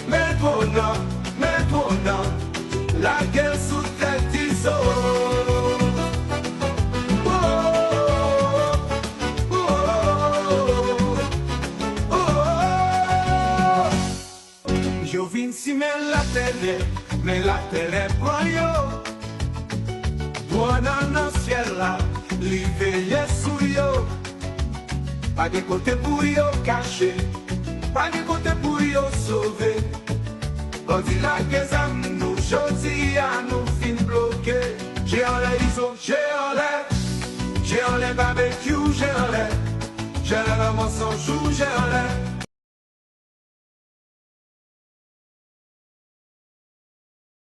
maintenant, la guerre sous tête d'ISO. Je viens si mais la télé prend yo. Toi dans le ciel là, l'hiver sous yo. Pas de côté pour yo cacher, pas de côté pour yo sauver. On dit la guerre nous choisit à nous fin bloquer. J'ai en l'air ISO, j'ai en l'air barbecue, j'ai en l'air mensonge, j'ai en l'air.